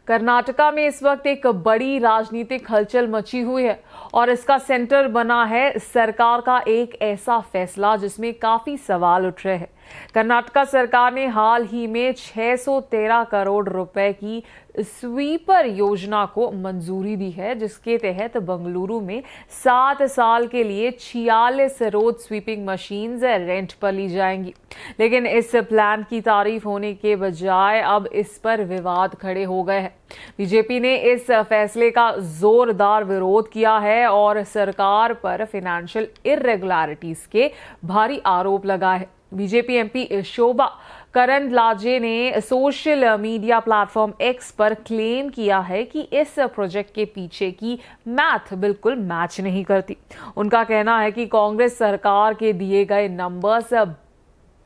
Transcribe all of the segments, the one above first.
कर्नाटका में इस वक्त एक बड़ी राजनीतिक हलचल मची हुई है और इसका सेंटर बना है सरकार का एक ऐसा फैसला जिसमें काफी सवाल उठ रहे हैं। कर्नाटका सरकार ने हाल ही में 613 करोड़ रुपए की स्वीपर योजना को मंजूरी दी है, जिसके तहत बंगलुरु में 7 साल के लिए 46 रोड स्वीपिंग मशीन्स रेंट पर ली जाएंगी। लेकिन इस प्लान की तारीफ होने के बजाय अब इस पर विवाद खड़े हो गए हैं। बीजेपी ने इस फैसले का जोरदार विरोध किया है और सरकार पर फाइनेंशियल इर्रेगुलरिटीज के भारी आरोप लगाए हैं। बीजेपी एमपी शोभा करंदलाजे ने सोशल मीडिया प्लेटफॉर्म एक्स पर क्लेम किया है कि इस प्रोजेक्ट के पीछे की मैथ बिल्कुल मैच नहीं करती। उनका कहना है कि कांग्रेस सरकार के दिए गए नंबर्स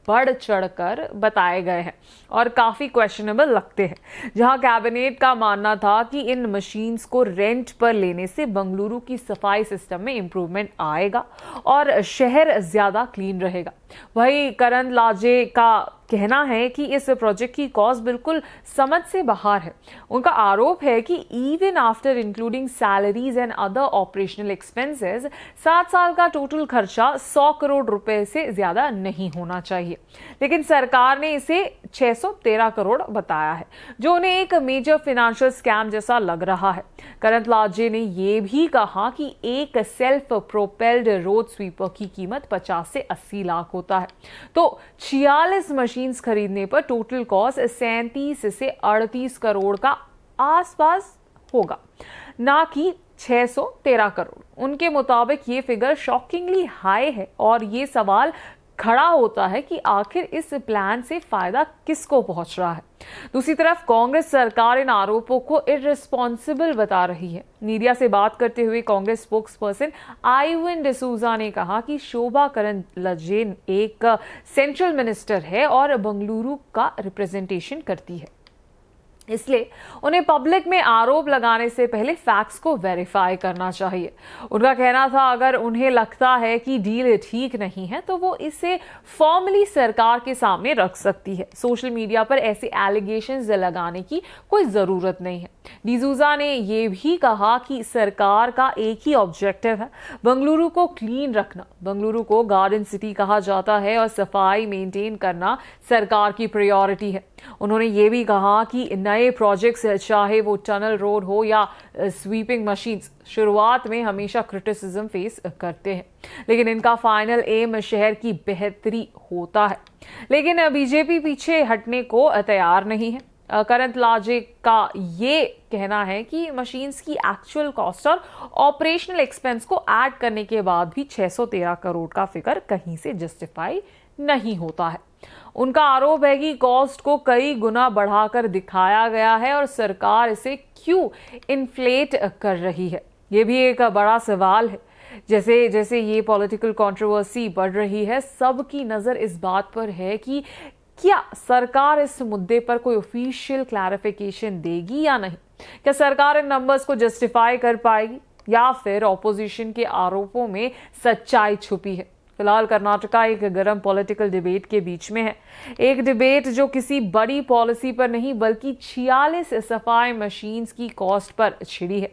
बढ़ चढ़कर बताए गए हैं और काफी क्वेश्चनेबल लगते हैं। जहां कैबिनेट का मानना था कि इन मशीन्स को रेंट पर लेने से बंगलुरु की सफाई सिस्टम में इंप्रूवमेंट आएगा और शहर ज्यादा क्लीन रहेगा, वहीं करंदलाजे का कहना है कि इस प्रोजेक्ट की कॉस्ट बिल्कुल समझ से बाहर है। उनका आरोप है कि even after including salaries and other operational expenses 7 साल का टोटल खर्चा 100 करोड़ रुपए से ज्यादा नहीं होना चाहिए, लेकिन सरकार ने इसे 613 करोड़ बताया है, जो उन्हें एक मेजर फाइनेंशियल स्कैम जैसा लग रहा है। करंदलाजे ने यह भी कहा कि एक सेल्फ प्रोपेल्ड रोड स्वीपर की कीमत 50 से 80 लाख होता है, तो 46 मशीन्स खरीदने पर टोटल कॉस्ट 37 से 38 करोड़ का आसपास होगा, ना कि 613 करोड़। उनके मुताबिक ये फिगर शॉकिंगली हाई है और ये सवाल खड़ा होता है कि आखिर इस प्लान से फायदा किसको पहुंच रहा है। दूसरी तरफ कांग्रेस सरकार इन आरोपों को इररिस्पॉन्सिबल बता रही है। मीडिया से बात करते हुए कांग्रेस स्पोक्सपर्सन आइवन डिसूजा ने कहा कि शोभा करंदलाजे एक सेंट्रल मिनिस्टर है और बंगलुरु का रिप्रेजेंटेशन करती है, इसलिए उन्हें पब्लिक में आरोप लगाने से पहले फैक्ट्स को वेरीफाई करना चाहिए। उनका कहना था अगर उन्हें लगता है कि डील ठीक नहीं है तो वो इसे फॉर्मली सरकार के सामने रख सकती है। सोशल मीडिया पर ऐसे एलिगेशंस लगाने की कोई जरूरत नहीं है। डिसूजा ने यह भी कहा कि सरकार का एक ही ऑब्जेक्टिव है, बंगलुरु को क्लीन रखना। बंगलुरु को गार्डन सिटी कहा जाता है और सफाई मेंटेन करना सरकार की प्रायोरिटी है। उन्होंने ये भी कहा कि नए प्रोजेक्ट्स, चाहे वो टनल रोड हो या स्वीपिंग मशीन्स, शुरुआत में हमेशा क्रिटिसिज्म फेस करते हैं, लेकिन इनका फाइनल एम शहर की बेहतरी होता है। लेकिन बीजेपी पीछे हटने को तैयार नहीं है। करंदलाजे का ये कहना है कि मशीन्स की एक्चुअल कॉस्ट और ऑपरेशनल एक्सपेंस को ऐड करने के बाद भी 613 करोड़ का फिगर कहीं से जस्टिफाई नहीं होता है। उनका आरोप है कि कॉस्ट को कई गुना बढ़ाकर दिखाया गया है और सरकार इसे क्यों इन्फ्लेट कर रही है, ये भी एक बड़ा सवाल है। जैसे जैसे ये पॉलिटिकल कंट्रोवर्सी बढ़ रही है, सबकी नजर इस बात पर है कि क्या सरकार इस मुद्दे पर कोई ऑफिशियल क्लैरिफिकेशन देगी या नहीं। क्या सरकार इन नंबर्स को जस्टिफाई कर पाएगी या फिर ऑपोजिशन के आरोपों में सच्चाई छुपी है। फिलहाल कर्नाटका एक गर्म पॉलिटिकल डिबेट के बीच में है, एक डिबेट जो किसी बड़ी पॉलिसी पर नहीं बल्कि 46 सफाई मशीन्स की कॉस्ट पर छिड़ी है।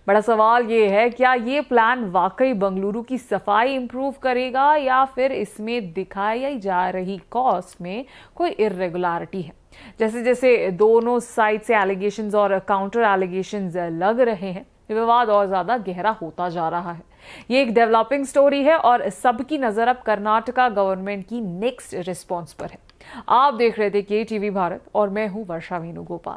बड़ा सवाल ये है, क्या ये प्लान वाकई बंगलुरु की सफाई इंप्रूव करेगा या फिर इसमें दिखाई जा रही कॉस्ट में कोई इर्रेगुलरिटी है। जैसे जैसे दोनों साइड से एलिगेशंस और काउंटर एलिगेशंस लग रहे हैं, विवाद और ज्यादा गहरा होता जा रहा है। ये एक डेवलपिंग स्टोरी है और सबकी नजर अब कर्नाटका गवर्नमेंट की नेक्स्ट रिस्पॉन्स पर है। आप देख रहे थे KTV भारत और मैं हूं वर्षा वेणुगोपाल।